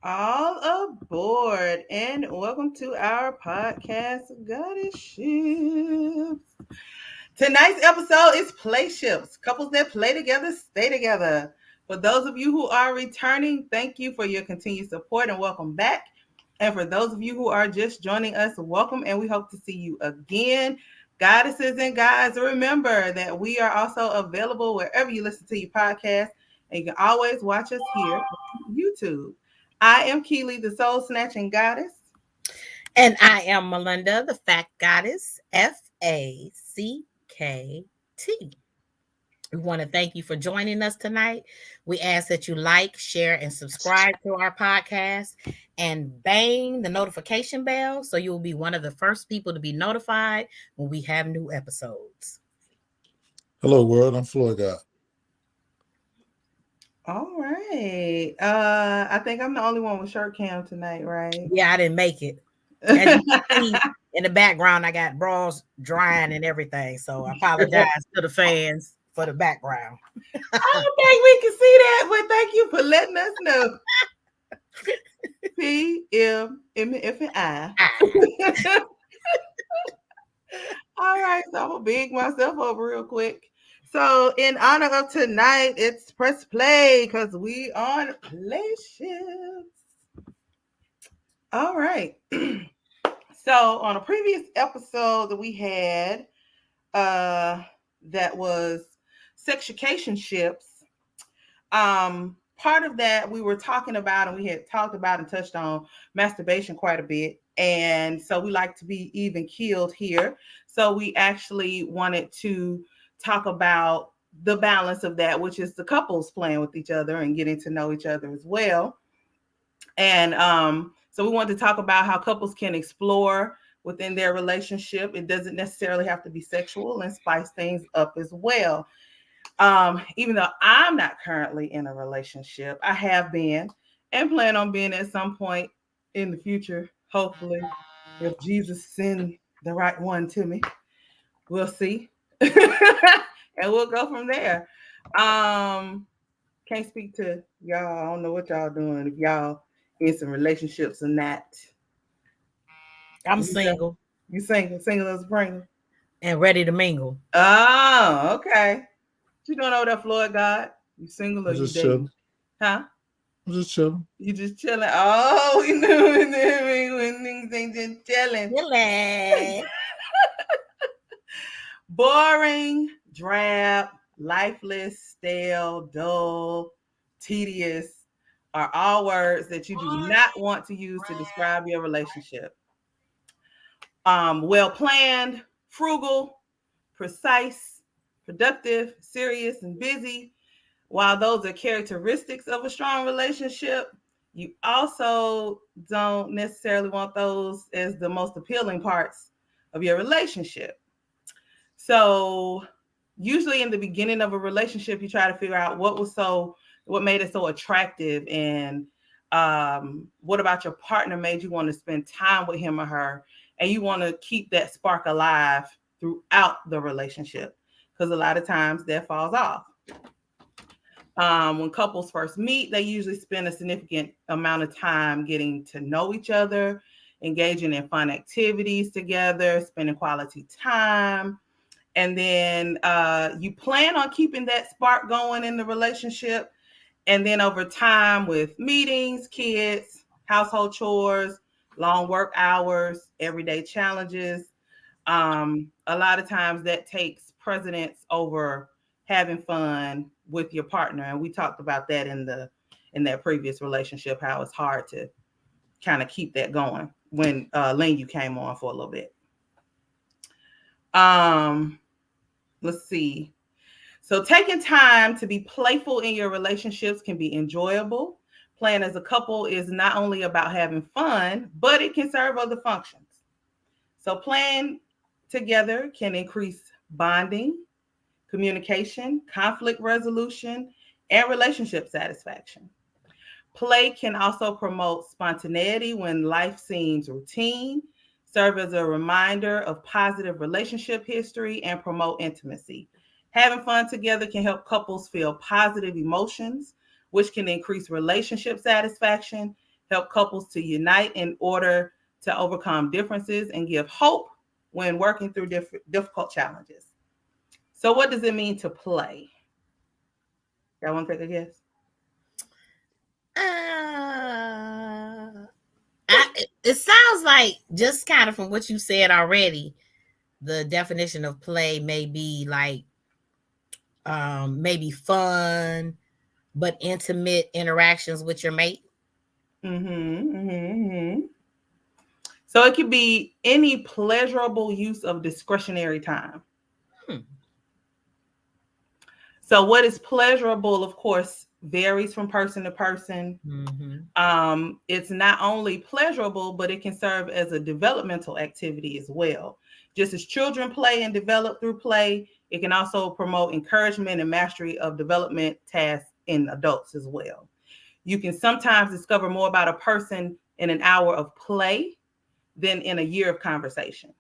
All aboard and welcome to our podcast, GoddeSShips. Tonight's episode is Playships. Couples that play together, stay together. For those of you who are returning, thank you for your continued support and welcome back. And for those of you who are just joining us, welcome and we hope to see you again. Goddesses and guys, remember that we are also available wherever you listen to your podcast, and you can always watch us here on YouTube. I am Keely, the Soul Snatching Goddess. And I am Melinda, the FACKTgoddess, F.A.C.K.T. We want to thank you for joining us tonight. We ask that you like, share, and subscribe to our podcast and bang the notification bell so you will be one of the first people to be notified when we have new episodes. Hello, world. I'm FloydGod. All right. I think I'm the only one with shirt cam tonight, right? Yeah, I didn't make it. As you can see in the background, I got bras drying and everything. So I apologize to the fans for the background. I don't think we can see that, but thank you for letting us know. P-M-M-F-I. All right, so I'm gonna big myself up real quick. So in honor of tonight, it's press play because we on Playships. All right. So on a previous episode that we had, that was Situationship. Part of that we were talking about, and we had talked about and touched on masturbation quite a bit. And so we like to be even keeled here. So we actually wanted to talk about the balance of that, which is the couples playing with each other and getting to know each other as well. And so we wanted to talk about how couples can explore within their relationship. It doesn't necessarily have to be sexual, and spice things up as well. Even though I'm not currently in a relationship, I have been and plan on being at some point in the future, hopefully, if Jesus sends the right one to me. We'll see. And we'll go from there. Can't speak to y'all. I don't know what y'all doing, if y'all in some relationships or not. I'm single. You single as a Pringle? And ready to mingle. Oh, okay. What you doing over there, FloydGod? You single or you dating? Chilling. Huh? I'm just chilling. You just chilling. Oh, we knew when things ain't just chilling. Chilling. Boring, drab, lifeless, stale, dull, tedious are all words that you do not want to use to describe your relationship. Well planned, frugal, precise, productive, serious, and busy. While those are characteristics of a strong relationship, you also don't necessarily want those as the most appealing parts of your relationship. So usually in the beginning of a relationship, you try to figure out what made it so attractive, and what about your partner made you want to spend time with him or her, and you want to keep that spark alive throughout the relationship, because a lot of times that falls off. When couples first meet, they usually spend a significant amount of time getting to know each other, engaging in fun activities together, spending quality time. And then you plan on keeping that spark going in the relationship. And then over time, with meetings, kids, household chores, long work hours, everyday challenges, a lot of times that takes precedence over having fun with your partner. And we talked about that in that previous relationship, how it's hard to kind of keep that going when Lynn, you came on for a little bit. Let's see. So taking time to be playful in your relationships can be enjoyable. Playing as a couple is not only about having fun, but it can serve other functions. So playing together can increase bonding, communication, conflict resolution, and relationship satisfaction. Play can also promote spontaneity when life seems routine, serve as a reminder of positive relationship history, and promote intimacy. Having fun together can help couples feel positive emotions, which can increase relationship satisfaction help couples to unite in order to overcome differences and give hope when working through difficult challenges. So, what does it mean to play? Y'all want to take a guess? It sounds like, just kind of from what you said already, the definition of play may be like maybe fun but intimate interactions with your mate. So it could be any pleasurable use of discretionary time. So what is pleasurable, of course, varies from person to person. It's not only pleasurable, but it can serve as a developmental activity as well. Just as children play and develop through play, it can also promote encouragement and mastery of development tasks in adults as well. You can sometimes discover more about a person in an hour of play than in a year of conversation.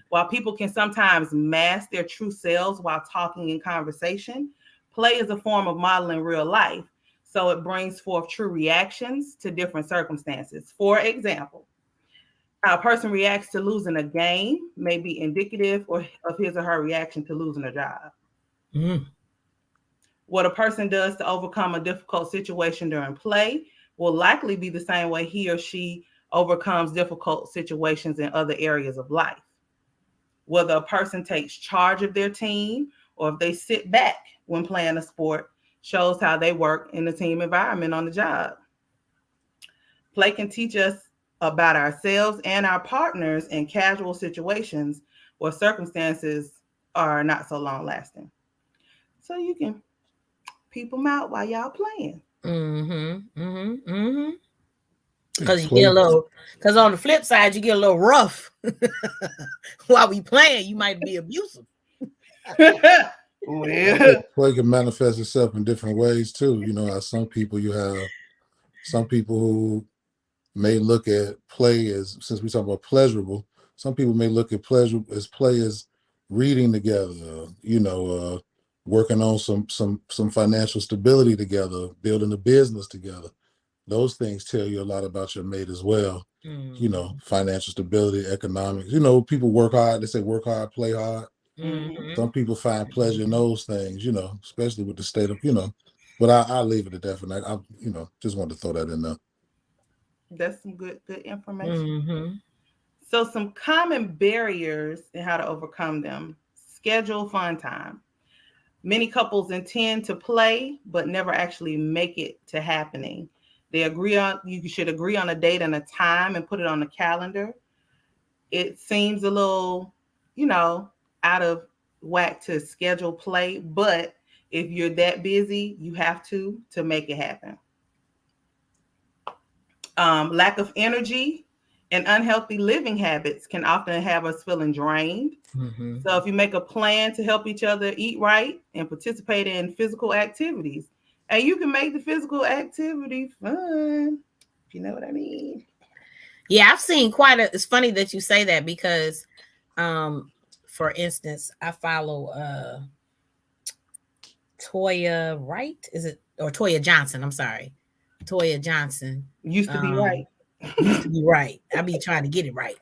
While people can sometimes mask their true selves while talking in conversation, play is a form of modeling real life. So it brings forth true reactions to different circumstances. For example, how a person reacts to losing a game may be indicative of his or her reaction to losing a job. What a person does to overcome a difficult situation during play will likely be the same way he or she overcomes difficult situations in other areas of life. Whether a person takes charge of their team or if they sit back when playing a sport shows how they work in the team environment on the job. Play can teach us about ourselves and our partners in casual situations where circumstances are not so long lasting. So you can peep them out while y'all playing. Because you get a little, because on the flip side, you get a little rough while we playing. You might be abusive. Well, play can manifest itself in different ways too. You know, as some people, you have some people who may look at play as, since we talk about pleasurable, some people may look at pleasure as play as reading together, working on some financial stability together, building a business together. Those things tell you a lot about your mate as well. You know, financial stability, economics. You know, people work hard. They say work hard, play hard. Some people find pleasure in those things, you know, especially with the state of, but I'll leave it at that for now. I just wanted to throw that in there. That's some good information. So some common barriers and how to overcome them. Schedule fun time. Many couples intend to play, but never actually make it to happening. You should agree on a date and a time and put it on the calendar. It seems a little, out of whack to schedule play, but if you're that busy, you have to make it happen. Lack of energy and unhealthy living habits can often have us feeling drained. So if you make a plan to help each other eat right and participate in physical activities, and you can make the physical activity fun, if you know what I mean. Yeah, I've seen it's funny that you say that because, for instance, I follow Toya Wright, or Toya Johnson? I'm sorry, Toya Johnson. Used to be right. Used to be right. I be trying to get it right.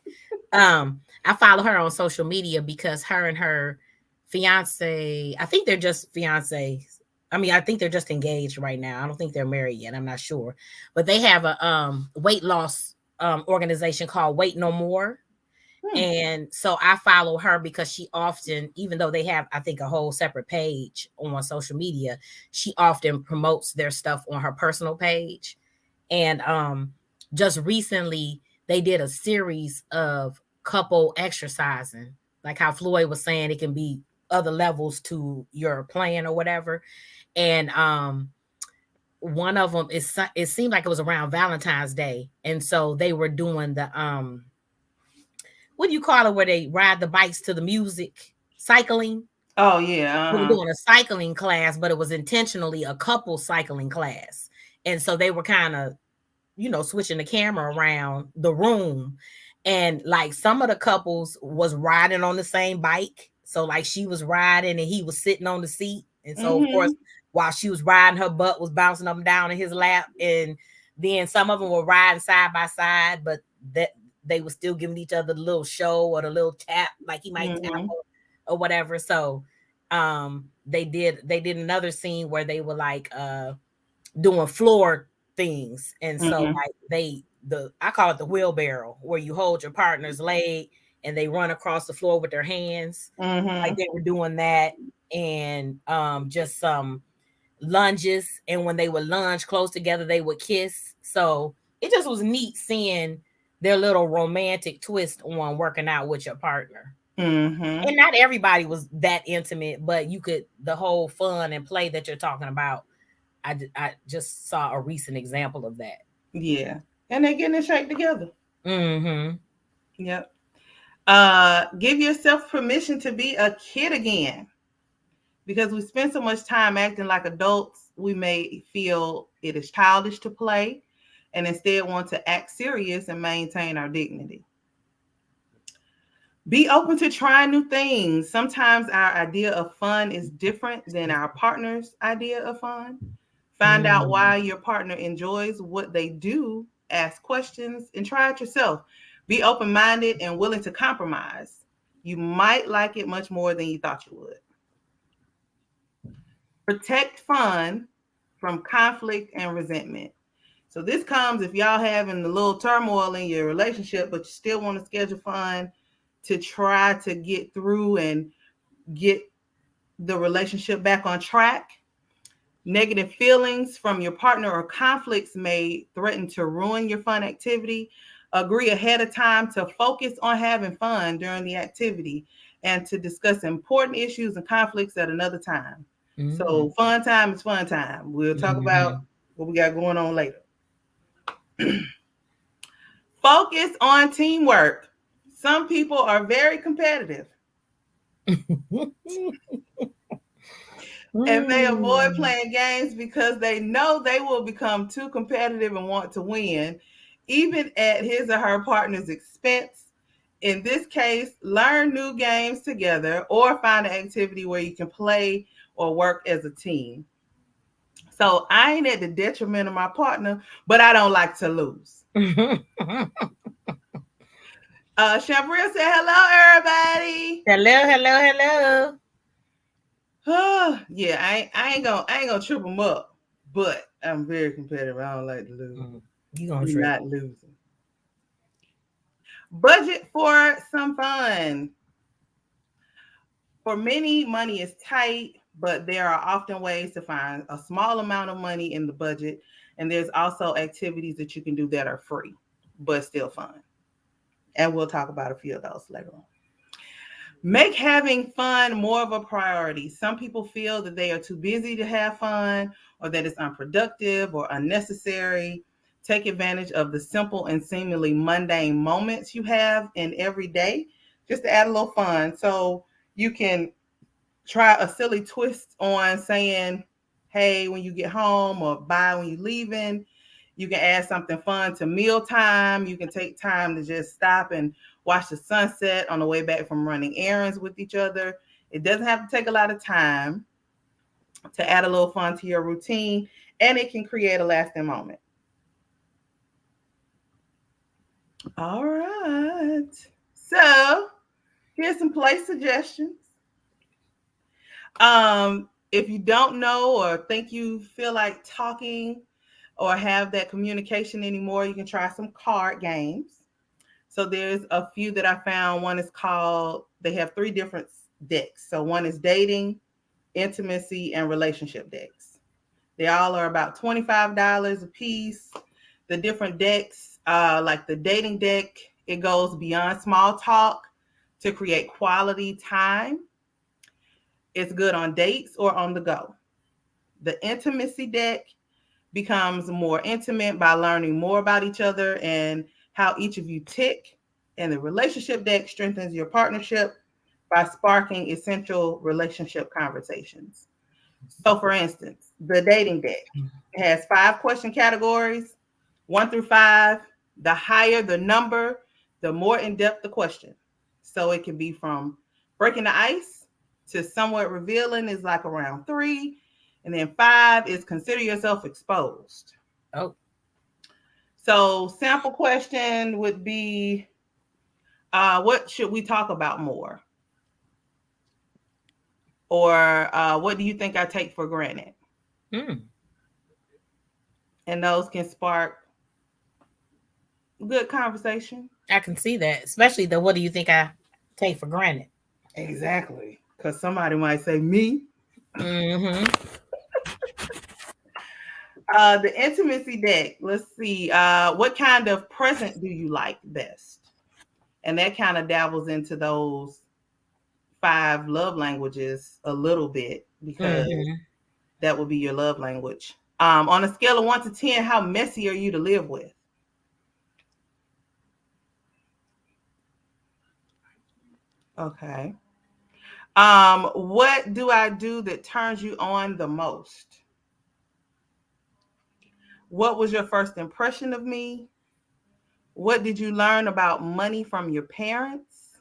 I follow her on social media because her and her fiance, I think they're just fiancés. I mean, I think they're just engaged right now. I don't think they're married yet. I'm not sure. But they have a weight loss organization called Weight No More. And so I follow her because she often, even though they have, I think, a whole separate page on social media, she often promotes their stuff on her personal page. And just recently, they did a series of couple exercising, like how Floyd was saying, it can be other levels to your plan or whatever. And one of them it seemed like it was around Valentine's Day, and so they were doing the what do you call it, where they ride the bikes to the music, cycling. Oh yeah, we were doing a cycling class, but it was intentionally a couple cycling class, and so they were kind of switching the camera around the room, and like some of the couples was riding on the same bike, so like she was riding and he was sitting on the seat, and so of course while she was riding, her butt was bouncing up and down in his lap, and Then some of them were riding side by side, but that they were still giving each other the little show or the little tap, like he might tap or whatever. So they did another scene where they were like doing floor things. And so like I call it the wheelbarrow, where you hold your partner's leg and they run across the floor with their hands. Like they were doing that. And just some lunges, and when they would lunge close together, they would kiss. So it just was neat seeing their little romantic twist on working out with your partner. And not everybody was that intimate, but you could, the whole fun and play that you're talking about, I just saw a recent example of that. Yeah. And they're getting in shape together. Yep. Give yourself permission to be a kid again. Because we spend so much time acting like adults, we may feel it is childish to play and instead want to act serious and maintain our dignity. Be open to trying new things. Sometimes our idea of fun is different than our partner's idea of fun. Find out why your partner enjoys what they do, ask questions, and try it yourself. Be open-minded and willing to compromise. You might like it much more than you thought you would. Protect fun from conflict and resentment. So this comes if y'all having a little turmoil in your relationship, but you still want to schedule fun to try to get through and get the relationship back on track. Negative feelings from your partner or conflicts may threaten to ruin your fun activity. Agree ahead of time to focus on having fun during the activity and to discuss important issues and conflicts at another time. So fun time is fun time. We'll talk about what we got going on later. Focus on teamwork. Some people are very competitive. And they avoid playing games because they know they will become too competitive and want to win, even at his or her partner's expense. In this case, learn new games together or find an activity where you can play or work as a team. So I ain't at the detriment of my partner, but I don't like to lose. Shambril said, hello, everybody. Hello. Yeah, I ain't gonna trip them up, but I'm very competitive. I don't like to lose. You gonna trip? Not losing. Budget for some fun. For many, money is tight, but there are often ways to find a small amount of money in the budget, and there's also activities that you can do that are free, but still fun. And we'll talk about a few of those later on. Make having fun more of a priority. Some people feel that they are too busy to have fun or that it's unproductive or unnecessary. Take advantage of the simple and seemingly mundane moments you have in every day just to add a little fun. So you can try a silly twist on saying, hey, when you get home, or bye when you're leaving. You can add something fun to mealtime. You can take time to just stop and watch the sunset on the way back from running errands with each other. It doesn't have to take a lot of time to add a little fun to your routine, and it can create a lasting moment. All right. So here's some play suggestions. If you don't know or think you feel like talking or have that communication anymore, you can try some card games. So there's a few that I found. One is called, they have 3 different decks. So one is dating, intimacy, and relationship decks. They all are about $25 a piece. The different decks, like the dating deck, it goes beyond small talk to create quality time. It's good on dates or on the go. The intimacy deck becomes more intimate by learning more about each other and how each of you tick. And the relationship deck strengthens your partnership by sparking essential relationship conversations. So, for instance, the dating deck has 5 question categories, 1 through 5. The higher the number, the more in depth the question. So it can be from breaking the ice to somewhat revealing is like around 3. And then 5 is consider yourself exposed. Oh. So sample question would be, what should we talk about more? Or what do you think I take for granted? And those can spark good conversation. I can see that, especially the what do you think I take for granted? Exactly. Because somebody might say, me. Mm-hmm. The intimacy deck. Let's see. What kind of present do you like best? And that kind of dabbles into those 5 love languages a little bit, because that would be your love language. On a scale of 1 to 10, how messy are you to live with? Okay. What do I do that turns you on the most? What was your first impression of me? What did you learn about money from your parents?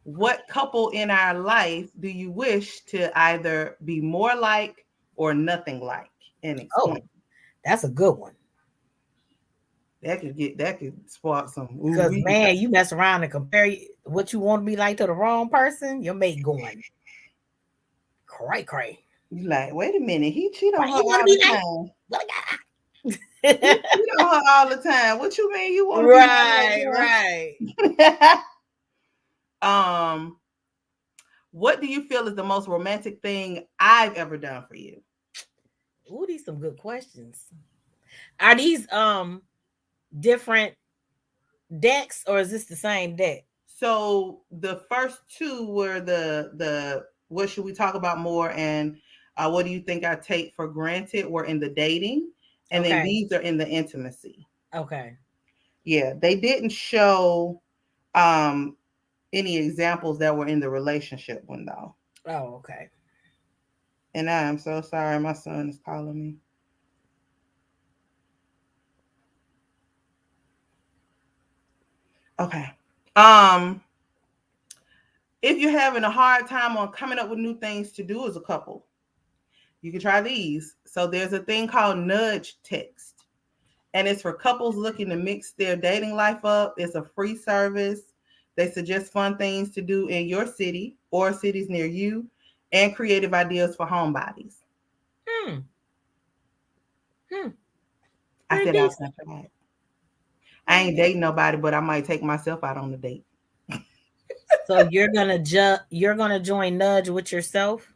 What couple in our life do you wish to either be more like or nothing like? And explain. Oh, that's a good one. That could spark some Because man, you mess around and compare what you want to be like to the wrong person, your mate going cray. You like, wait a minute, he cheat on Right, her you want to all be the like, time. he cheat on her all the time. What you mean you want to right. be like what do you feel is the most romantic thing I've ever done for you? Ooh, these some good questions. Are these different decks or is this the same deck? So the first 2 were the what should we talk about more, and what do you think I take for granted, were in the dating, and then these are in the intimacy. Okay. Yeah, they didn't show any examples that were in the relationship one though. Oh, okay. And I am so sorry, my son is calling me. Okay. If you're having a hard time on coming up with new things to do as a couple, you can try these. So there's a thing called nudge text, and it's for couples looking to mix their dating life up. It's a free service. They suggest fun things to do in your city or cities near you, and creative ideas for homebodies. I said I was gonna try it. I ain't dating nobody, but I might take myself out on a date. So you're gonna join Nudge with yourself?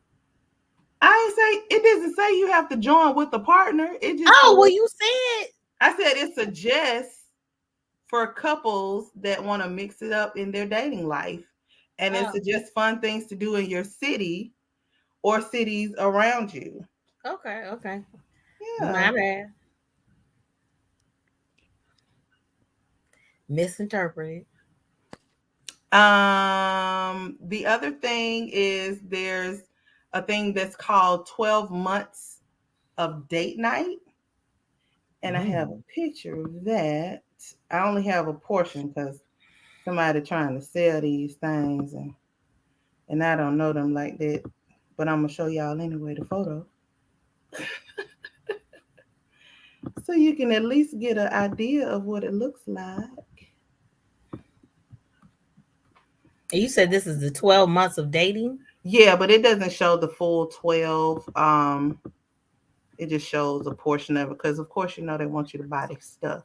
I ain't say it doesn't say you have to join with a partner. It just well, you said. I said it suggests for couples that want to mix it up in their dating life, and it suggests fun things to do in your city or cities around you. Okay. Yeah. My bad. Misinterpreted. The other thing is there's a thing that's called 12 months of date night. And I have a picture of that. I only have a portion because somebody trying to sell these things, and I don't know them like that. But I'm gonna show y'all anyway the photo. So you can at least get an idea of what it looks like. And you said this is the 12 months of dating? Yeah, but it doesn't show the full 12. It just shows a portion of it because, of course, you know they want you to buy their stuff.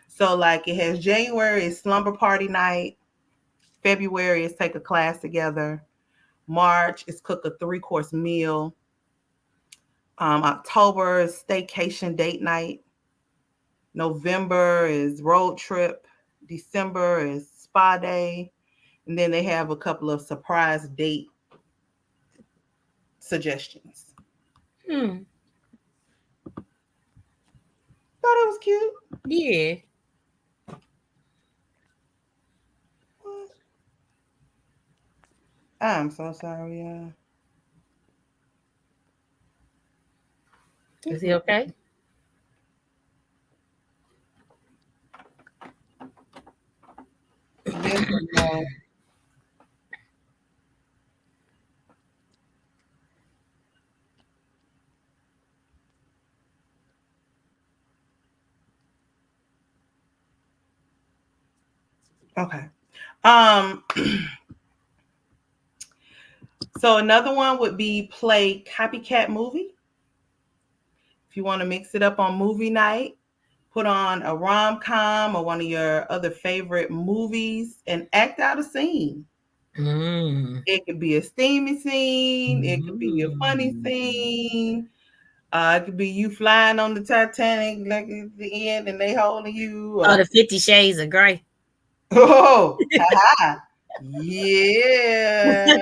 So, like, it has January is slumber party night. February is take a class together. March is cook a 3-course meal. October is staycation date night. November is road trip. December is spa day. And then they have a couple of surprise date suggestions. Thought it was cute. Yeah. What? I'm so sorry, y'all. Is he okay? Yes or no? Okay. Um. So another one would be play copycat movie. If you want to mix it up on movie night, put on a rom-com or one of your other favorite movies and act out a scene. It could be a steamy scene. It could be a funny scene. It could be you flying on the Titanic like at the end and they holding you. Oh, the 50 Shades of Grey. Oh, haha. Yeah.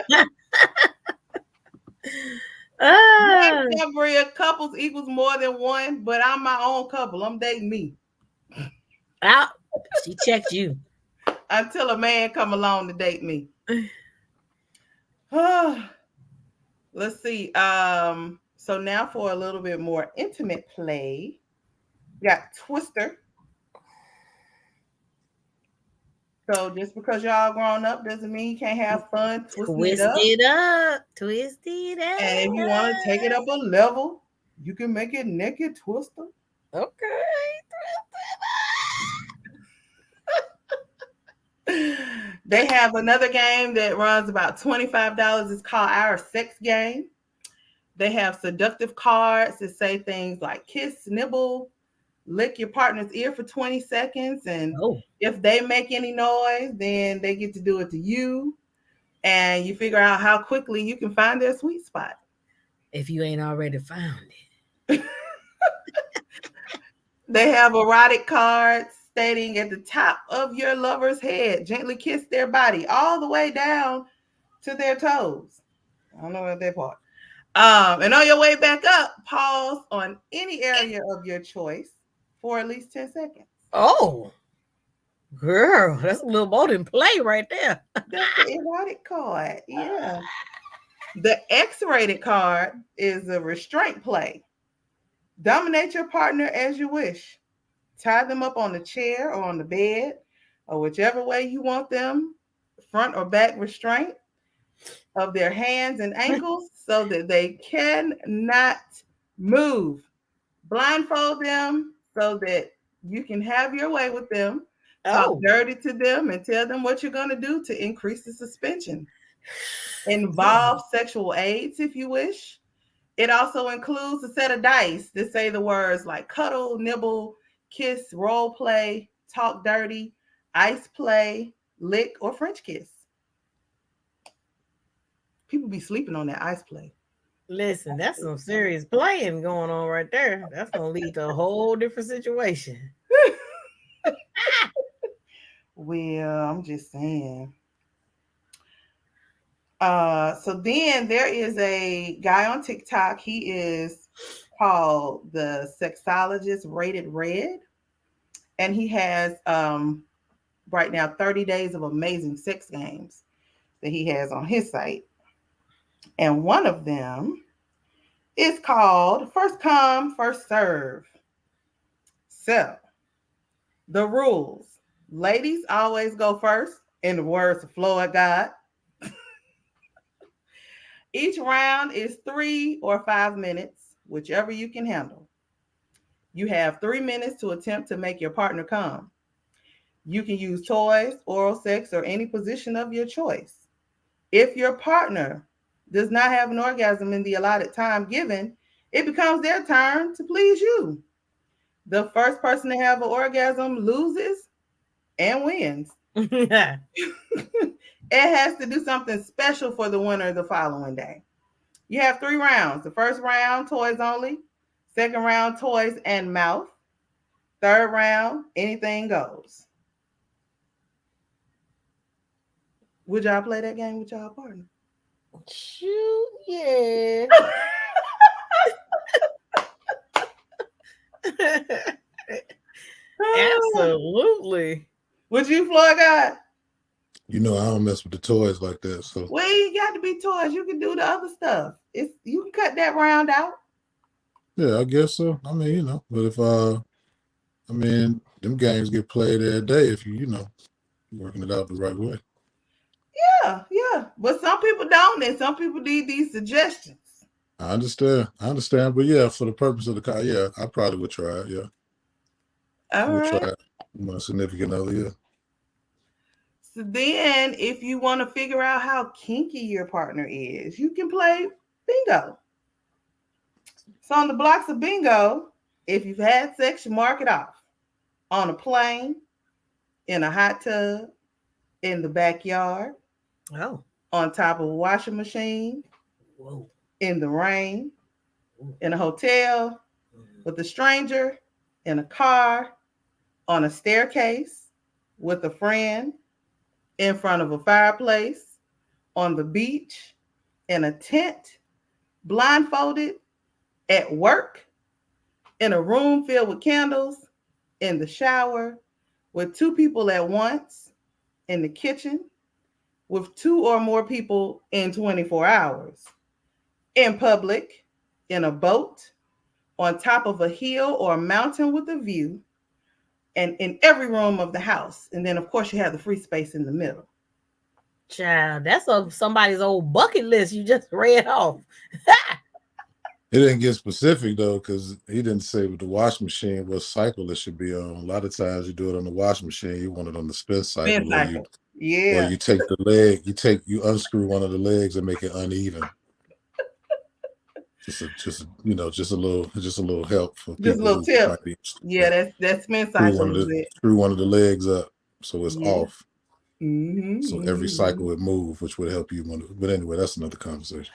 Career couples equals more than one, but I'm my own couple. I'm dating me. Out. She checked you. Until a man come along to date me. Let's see. So now for a little bit more intimate play, we got Twister. So just because y'all grown up doesn't mean you can't have fun twisting it up. Twist it up. And if you want to take it up a level, you can make it naked Twister. Okay. They have another game that runs about $25. It's called Our Sex Game. They have seductive cards that say things like kiss, nibble, lick your partner's ear for 20 seconds. And if they make any noise, then they get to do it to you. And you figure out how quickly you can find their sweet spot. If you ain't already found it. They have erotic cards stating at the top of your lover's head, gently kiss their body all the way down to their toes. I don't know about that part. And on your way back up, pause on any area of your choice for at least 10 seconds. Oh, girl, that's a little more than play right there. That's the erotic card. Yeah. The X-rated card is a restraint play. Dominate your partner as you wish. Tie them up on the chair or on the bed or whichever way you want them, front or back restraint of their hands and ankles so that they cannot move. Blindfold them so that you can have your way with them. Talk dirty to them and tell them what you're going to do to increase the suspension. Involve sexual aids if you wish. It also includes a set of dice that say the words like cuddle, nibble, kiss, role play, talk dirty, ice play, lick, or French kiss. People be sleeping on that ice play. Listen, that's some serious playing going on right there. That's going to lead to a whole different situation. Well, I'm just saying. So then there is a guy on TikTok. He is called the Sexologist Rated Red. And he has right now 30 days of amazing sex games that he has on his site. And one of them is called First Come, First Serve. So the rules. Ladies always go first, in the words of FloydGod. Each round is 3 or 5 minutes, whichever you can handle. You have 3 minutes to attempt to make your partner come. You can use toys, oral sex, or any position of your choice. If your partner does not have an orgasm in the allotted time given, it becomes their turn to please you. The first person to have an orgasm loses and wins. It has to do something special for the winner the following day. You have 3 rounds. The first round, toys only. Second round, toys and mouth. Third round, anything goes. Would y'all play that game with y'all partner? Shoot, yeah. Absolutely. Would you, FloydGod? You know, I don't mess with the toys like that. So well, you got to be toys. You can do the other stuff. You can cut that round out. Yeah, I guess so. I mean, you know, but if I mean, them games get played every day if you know, working it out the right way. Yeah. But some people don't, and some people need these suggestions. I understand. But yeah, for the purpose of the car, yeah, I probably would try it. Yeah. All right. Try it. My significant other, yeah. So then, if you want to figure out how kinky your partner is, you can play bingo. So on the blocks of bingo, if you've had sex, you mark it off. On a plane, in a hot tub, in the backyard, Oh. on top of a washing machine, Whoa. in the rain, in a hotel, with a stranger, in a car, on a staircase, with a friend, in front of a fireplace, on the beach, in a tent, blindfolded, at work, in a room filled with candles, in the shower, with two people at once, in the kitchen, with two or more people in 24 hours, in public, in a boat, on top of a hill or a mountain with a view, and in every room of the house. And then, of course, you have the free space in the middle. Child, that's somebody's old bucket list you just read off. It didn't get specific though, because he didn't say with the wash machine what cycle it should be on. A lot of times you do it on the wash machine, you want it on the spin cycle, or you take the leg, you unscrew one of the legs and make it uneven. Just a little help for Just a people little who tip. might be. Yeah, that's spin cycle. Screw one of the legs up so it's off. Mm-hmm, So every cycle would move, which would help you. But anyway, that's another conversation.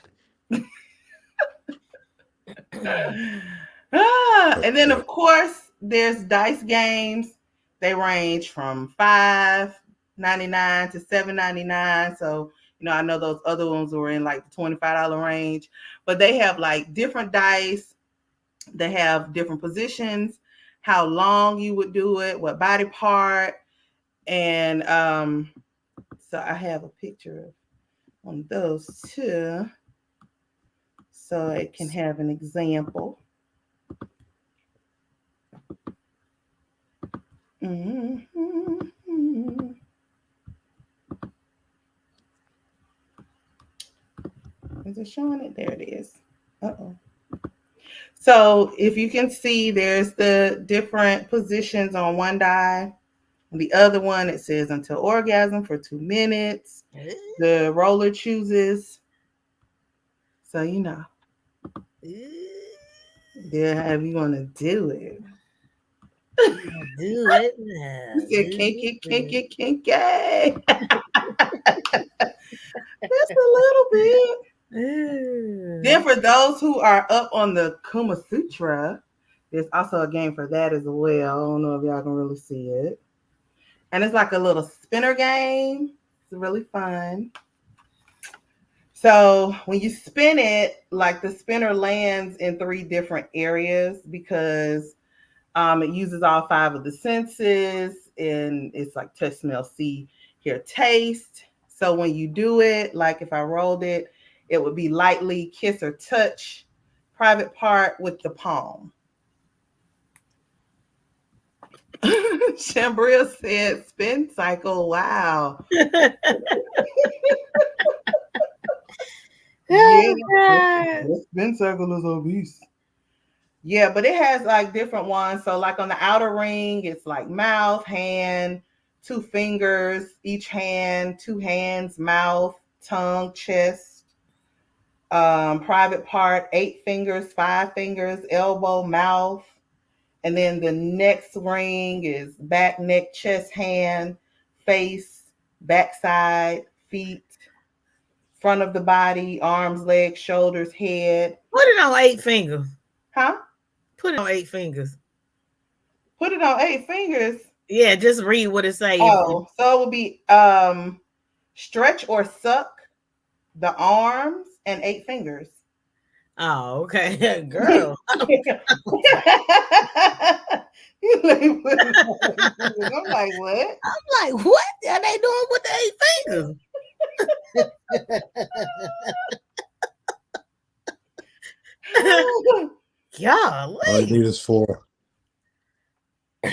And then, of course, there's dice games. They range from $5.99 to $7.99. So, I know those other ones were in like the $25 range, but they have like different dice. They have different positions, how long you would do it, what body part. And so I have a picture on those too, so it can have an example. Mm-hmm. Is it showing it? There it is. Uh-oh. So if you can see, there's the different positions on one die. The other one, it says until orgasm for 2 minutes. The roller chooses. So, yeah, how you want to do it. Do it. You said kinky. Just a little bit. Then for those who are up on the Kama Sutra, there's also a game for that as well. I don't know if y'all can really see it. And it's like a little spinner game. It's really fun. So when you spin it, like the spinner lands in 3 different areas because it uses all 5 of the senses, and it's like touch, smell, see, hear, taste. So when you do it, like if I rolled it, it would be lightly kiss or touch private part with the palm. Chambril said spin cycle. Wow. Yeah, spin cycle is obese. Yeah, but it has like different ones. So like on the outer ring, it's like mouth, hand, 2 fingers, each hand, 2 hands, mouth, tongue, chest, private part, 8 fingers, 5 fingers, elbow, mouth. And then the next ring is back, neck, chest, hand, face, backside, feet, front of the body, arms, legs, shoulders, head. Put it on 8 fingers. Huh? Put it on 8 fingers. Put it on 8 fingers. Yeah, just read what it says. Oh, so it would be stretch or suck the arms and 8 fingers. Oh, okay. Girl. I'm like, what? I'm like, what are they doing with the 8 fingers? All you need is 4.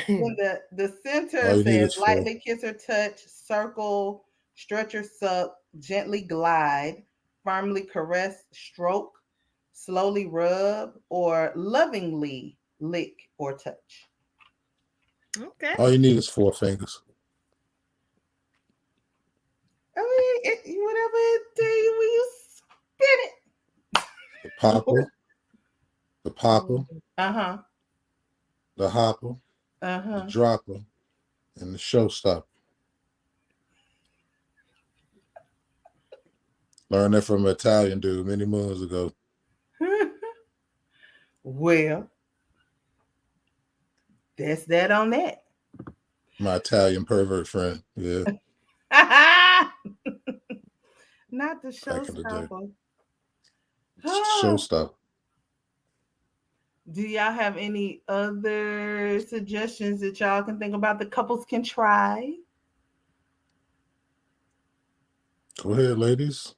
When the center says lightly kiss or touch, circle, stretch or suck, gently glide, firmly caress, stroke, slowly rub, or lovingly lick or touch. Okay. All you need is 4 fingers. whatever it tell you when you spin it. The popper, the popper, Uh-huh. the hopper, the Uh-huh. dropper, and the showstopper. Learned that from an Italian dude many moons ago. Well, that's that on that. My Italian pervert friend. Yeah, Not the back in the day. showstopper. Showstopper. Do y'all have any other suggestions that y'all can think about the couples can try? Go ahead, ladies.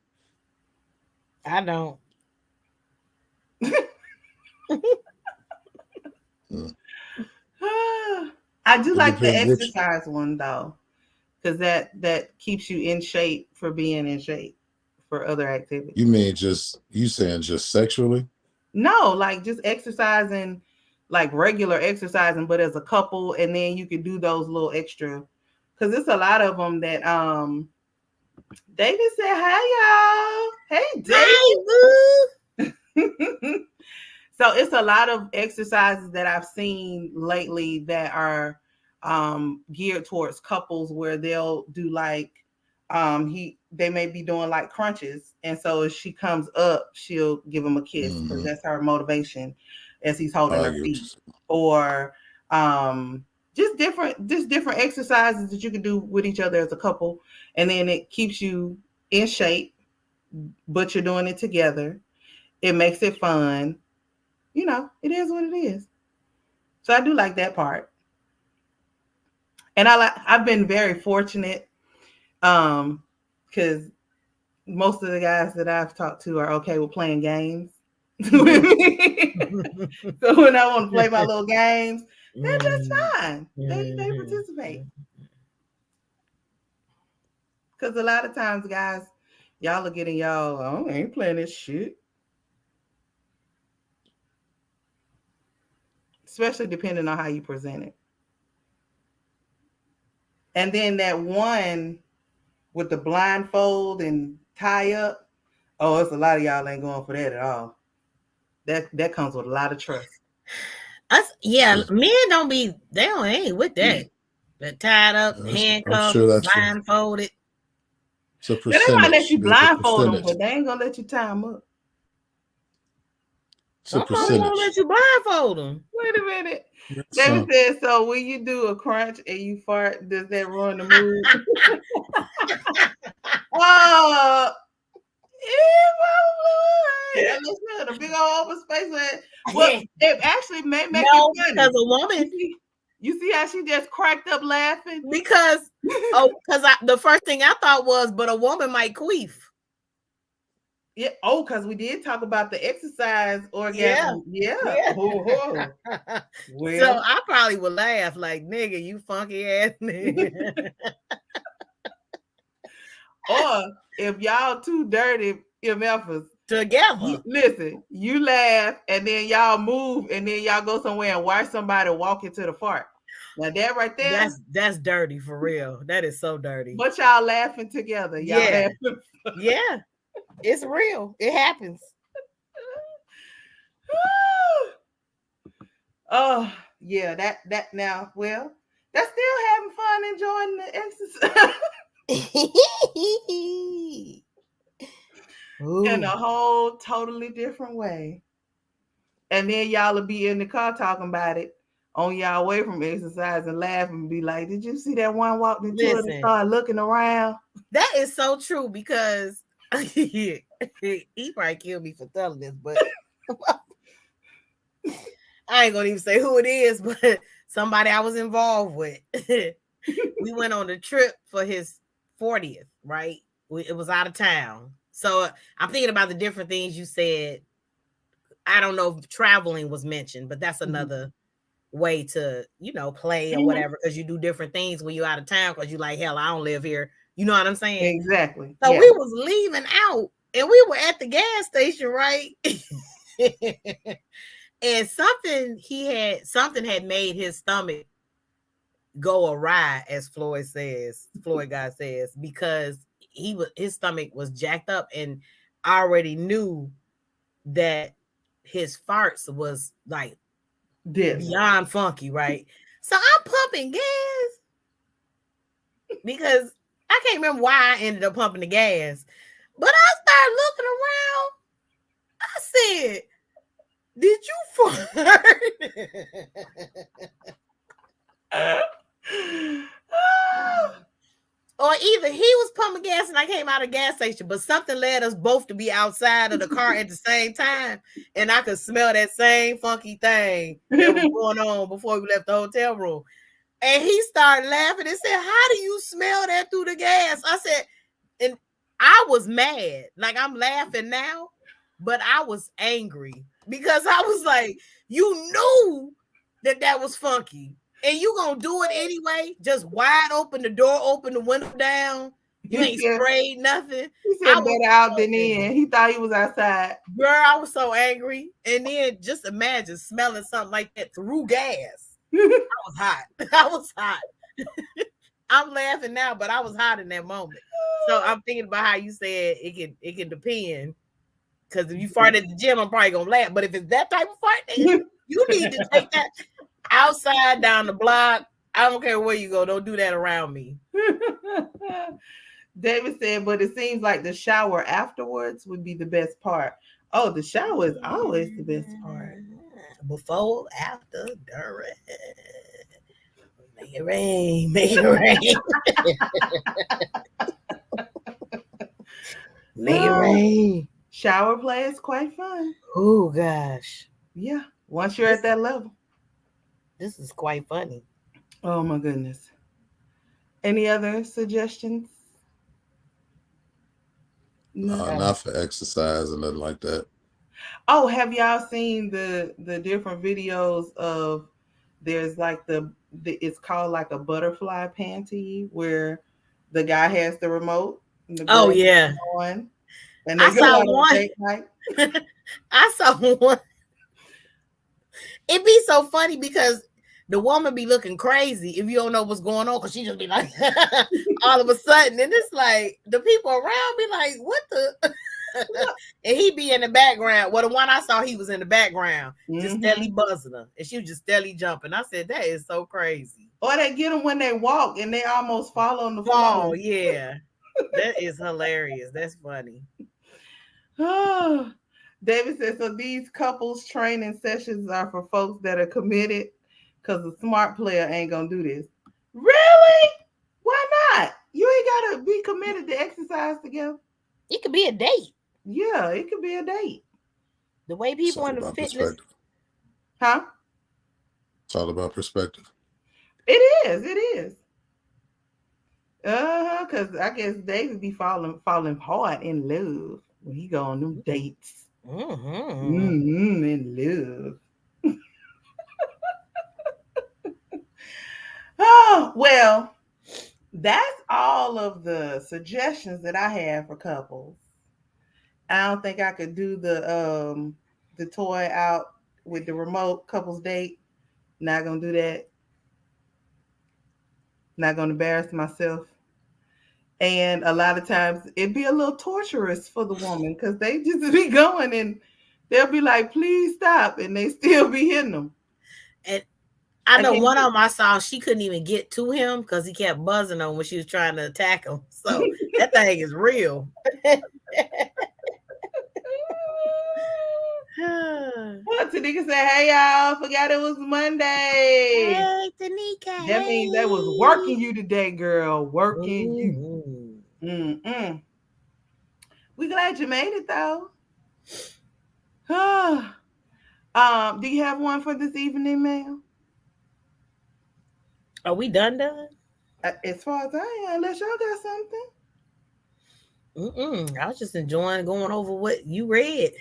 I don't. I do It like the depends which. exercise one though, because that keeps you in shape for being in shape for other activities. You mean you saying just sexually? No, like just exercising, like regular exercising, but as a couple, and then you could do those little extra. Because it's a lot of them that David said, "Hey y'all, hey David." So it's a lot of exercises that I've seen lately that are geared towards couples where they'll do like they may be doing like crunches, and so as she comes up, she'll give him a kiss because that's her motivation as he's holding her feet, or just different exercises that you can do with each other as a couple, and then it keeps you in shape, but you're doing it together. It makes it fun. You know, it is what it is. So I do like that part. And I've been very fortunate because most of the guys that I've talked to are okay with playing games with me. So when I want to play my little games, they're just fine. They participate. Because a lot of times, guys, y'all are getting y'all, oh, I ain't playing this shit. Especially depending on how you present it. And then that one with the blindfold and tie up, oh, it's a lot of y'all ain't going for that at all. That comes with a lot of trust. Men don't be, they ain't with that. They're tied up, handcuffed, blindfolded. It's a percentage. They might let you blindfold them, but they ain't gonna let you tie them up. Somebody gonna let you blindfold them. Wait a minute. David said, so when you do a crunch and you fart, does that ruin the mood? And listen, a big old open space where, well, it actually may make it funny. Because a woman, you see how she just cracked up laughing? Because the first thing I thought was, but a woman might queef. Yeah. Oh, because we did talk about the exercise orgasm. Yeah. Oh. Well, so I probably would laugh like, nigga, you funky ass nigga. Or if y'all two dirty MFers together, listen, you laugh and then y'all move and then y'all go somewhere and watch somebody walk into the fart. Now that right there, that's dirty for real. That is so dirty. But y'all laughing together. Y'all laughing. Yeah. It's real. It happens. Oh, yeah, that now, well, that's still having fun enjoying the exercise. In a whole totally different way. And then y'all will be in the car talking about it on y'all way from exercise and laughing and be like, did you see that one walked into it and started looking around? That is so true because he probably killed me for telling this, but I ain't gonna even say who it is, but somebody I was involved with. We went on a trip for his 40th, right? It was out of town. So I'm thinking about the different things you said. I don't know if traveling was mentioned, but that's another way to, play or whatever, because you do different things when you're out of town because you're like, hell, I don't live here. You know what I'm saying? Exactly. So we was leaving out and we were at the gas station, right? And something had made his stomach go awry, as FloydGod says, because his stomach was jacked up, and I already knew that his farts was like beyond funky, right? So I'm pumping gas because I can't remember why I ended up pumping the gas, but I started looking around. I said, "Did you fart?" Or either he was pumping gas and I came out of the gas station, but something led us both to be outside of the car at the same time, and I could smell that same funky thing that was going on before we left the hotel room. And he started laughing and said, "How do you smell that through the gas?" I said, and I was mad. Like, I'm laughing now, but I was angry because I was like, you knew that was funky. And you gonna do it anyway? Just wide open, the door open, the window down. You ain't sprayed nothing. He said better out than in. He thought he was outside. Girl, I was so angry. And then just imagine smelling something like that through gas. I was hot. I was hot. I'm laughing now, but I was hot in that moment. So I'm thinking about how you said it can depend. Because if you fart at the gym, I'm probably gonna laugh. But if it's that type of fart, then you need to take that outside, down the block. I don't care where you go. Don't do that around me. David said, but it seems like the shower afterwards would be the best part. Oh, the shower is always the best part. Before, after, during. Make it rain. Make it rain. Make it rain. Shower play is quite fun. Oh, gosh. Yeah. Once you're at that level. This is quite funny. Oh, my goodness. Any other suggestions? No, not for exercise and nothing like that. Oh, have y'all seen the different videos of there's like the it's called like a butterfly panty where the guy has the remote and the girl yeah. on, and they I saw one. I saw one. It'd be so funny because the woman be looking crazy if you don't know what's going on, because she just be like all of a sudden, and it's like the people around be like, what the and he be in the background. Well, the one I saw, he was in the background, just steadily buzzing her, and she was just steadily jumping. I said, that is so crazy. Or they get them when they walk and they almost fall on the floor. Oh, yeah. That is hilarious. That's funny. Oh, David says, so these couples training sessions are for folks that are committed, because the smart player ain't gonna do this. Really? Why not? You ain't gotta be committed to exercise together. It could be a date. Yeah, it could be a date. The way people in the fitness. Huh? It's all about perspective. It is. Because I guess David be falling hard in love when he go on them dates. In love. Oh, well, that's all of the suggestions that I have for couples. I don't think I could do the toy out with the remote couples date. Not gonna do that. Not gonna embarrass myself. And a lot of times it'd be a little torturous for the woman, because they just be going and they'll be like, please stop, and they still be hitting them. And I know one of them I saw, she couldn't even get to him because he kept buzzing on when she was trying to attack him. So that thing is real. Well, Tanika said, hey, y'all, forgot it was Monday. Hey, Tanika. That means they was working you today, girl. Working you. We glad you made it, though. Do you have one for this evening, ma'am? Are we done? As far as I am, unless y'all got something. I was just enjoying going over what you read.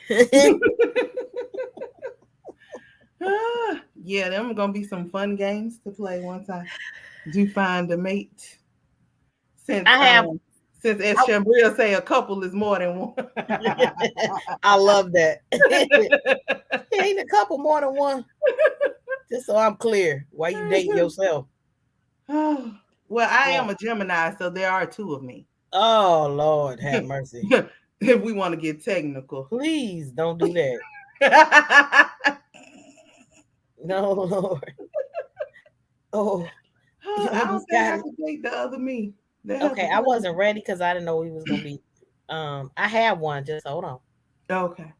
Yeah, them are gonna be some fun games to play once I do find a mate. Since as Chambril say, a couple is more than one. I love that. Ain't a couple more than one. Just so I'm clear, why you dating yourself? Well, I am a Gemini, so there are two of me. Oh Lord, have mercy. if we want to get technical. Please don't do that. No, Lord. Oh, you I don't almost think got I it. could date the other me. They have Okay, to I tell wasn't ready because I didn't know we was gonna be. I have one. Just hold on. me. Okay.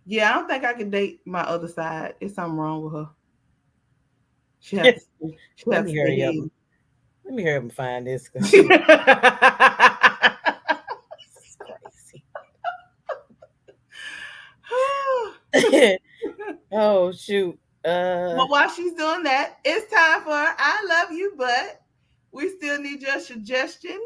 Yeah, I don't think I could date my other side. It's something wrong with her. She have to stay, she Let have to me stay hurry up. hidden. Let me hurry up and find this because she is crazy. Oh shoot. But while she's doing that, it's time for I love you, but we still need your suggestions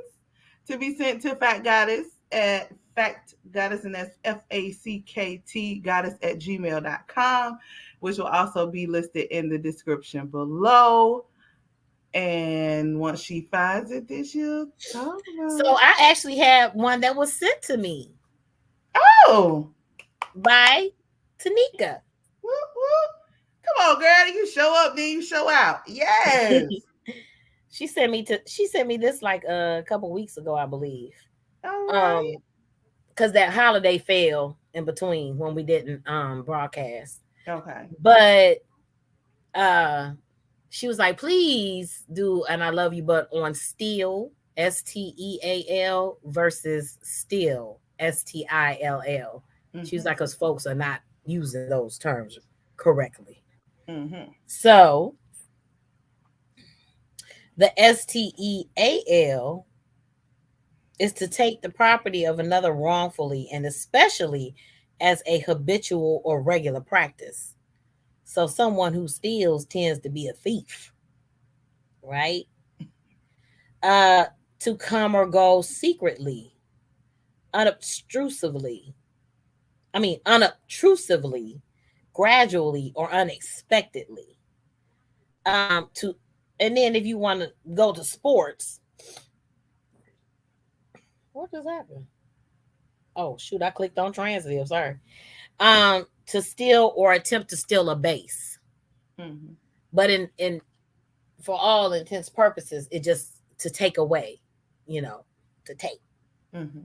to be sent to Fat Goddess at Fact Goddess, and that's FACKT Goddess at gmail.com, which will also be listed in the description below. And once she finds it, then she'll talk So about it. I actually had one that was sent to me Oh, by Tanika. whoop, whoop. Come on, girl. You show up, then you show out. Yes. She sent me this like a couple weeks ago, I believe. All right. Um, because that holiday fell in between when we didn't broadcast. Okay. But uh she was like, please do and I love you, but on Steel, STEAL versus Still, STILL. She was Mm-hmm. like, because folks are not using those terms correctly. Mm-hmm. So the STEAL is to take the property of another wrongfully and especially as a habitual or regular practice. So someone who steals tends to be a thief, right? Uh, to come or go secretly, unobtrusively. Unobtrusively, gradually, or unexpectedly. To and then if you want to go to sports, what just happened? Oh shoot, I clicked on transitive. Sorry. To steal or attempt to steal a base, Mm-hmm. but in for all intents purposes, it just to take away, you know, to take. Mm-hmm.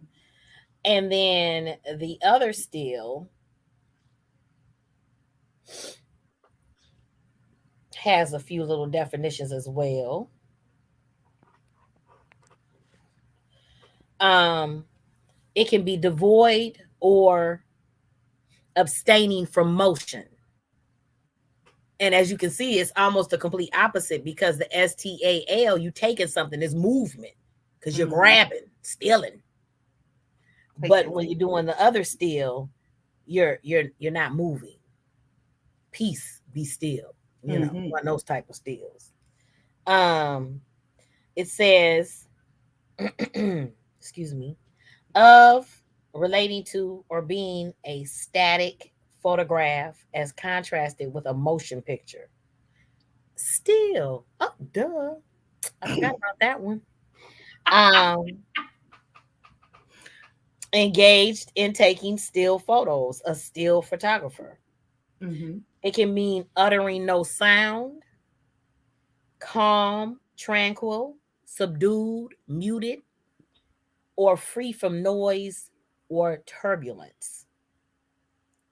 And then the other steal has a few little definitions as well. Um, it can be devoid or abstaining from motion. And as you can see, it's almost the complete opposite because the STAL, you taking something is movement because you're Mm-hmm. grabbing, stealing. But Taking. when you're doing the other steal, you're not moving. Peace, be still. Mm-hmm. One of those type of steals. Um, it says, excuse me, of relating to or being a static photograph as contrasted with a motion picture. Still, oh duh, I forgot about that one. Um, engaged in taking still photos, a still photographer. Mm-hmm. It can mean uttering no sound, calm, tranquil, subdued, muted, or free from noise or turbulence.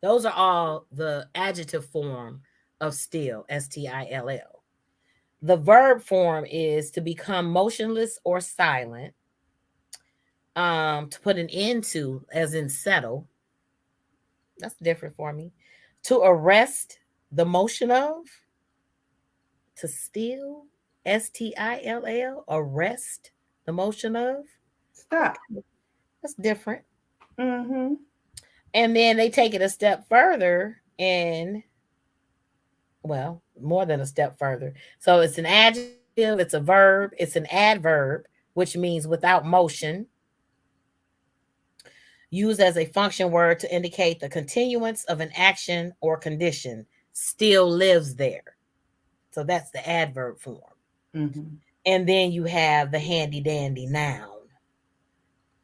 Those are all the adjective form of still, STILL. The verb form is to become motionless or silent, to put an end to, as in settle. That's different for me. To arrest the motion of, to still, STILL, arrest the motion of. Stop. Okay, that's different. Mm-hmm. And then they take it a step further and, well, more than a step further. So it's an adjective, it's a verb, it's an adverb, which means without motion, used as a function word to indicate the continuance of an action or condition, still lives there. So that's the adverb form. Mm-hmm. And then you have the handy dandy noun,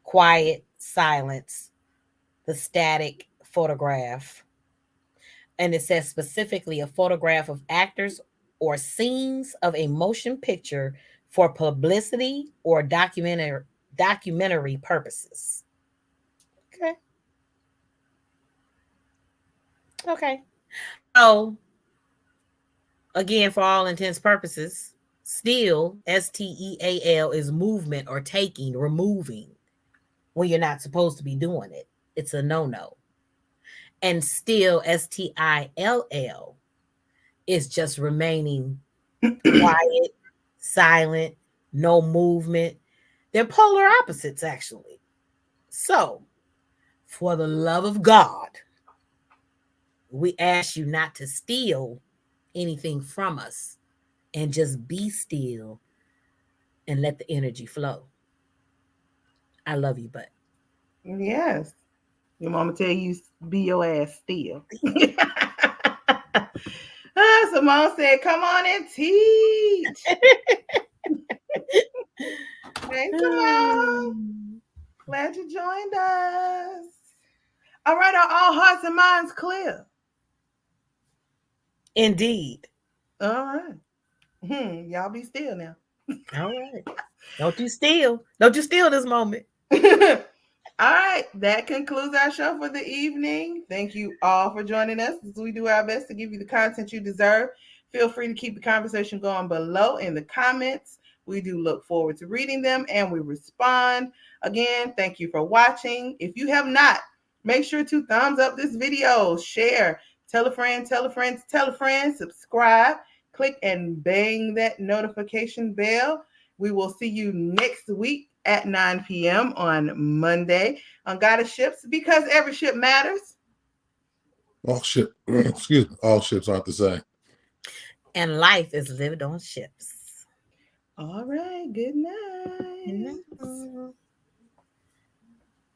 quiet, silence, the static photograph. And it says specifically a photograph of actors or scenes of a motion picture for publicity or documentary purposes. Okay. Okay. So, again, for all intents purposes, steal, STEAL, is movement or taking, removing when you're not supposed to be doing it. It's a no-no. And still, STILL, is just remaining quiet, silent, no movement. They're polar opposites, actually. So, for the love of God, we ask you not to steal anything from us and just be still and let the energy flow. I love you, but Yes. Your mama tell you be your ass still. Simone said, come on and teach. Hey, Simone. Glad you joined us. All right, are all hearts and minds clear? Indeed. All right. Y'all be still now. All right. Don't you steal. Don't you steal this moment. All right, that concludes our show for the evening. Thank you all for joining us as we do our best to give you the content you deserve. Feel free to keep the conversation going below in the comments. We do look forward to reading them and we respond. Again, thank you for watching. If you have not, make sure to thumbs up this video, share, tell a friend, tell a friend, tell a friend, subscribe, click and bang that notification bell. We will see you next week at 9 p.m. on Monday on GoddeSShips, because every ship matters. All ship, excuse me, all ships aren't the same. And life is lived on ships. All right. Good night. Good night.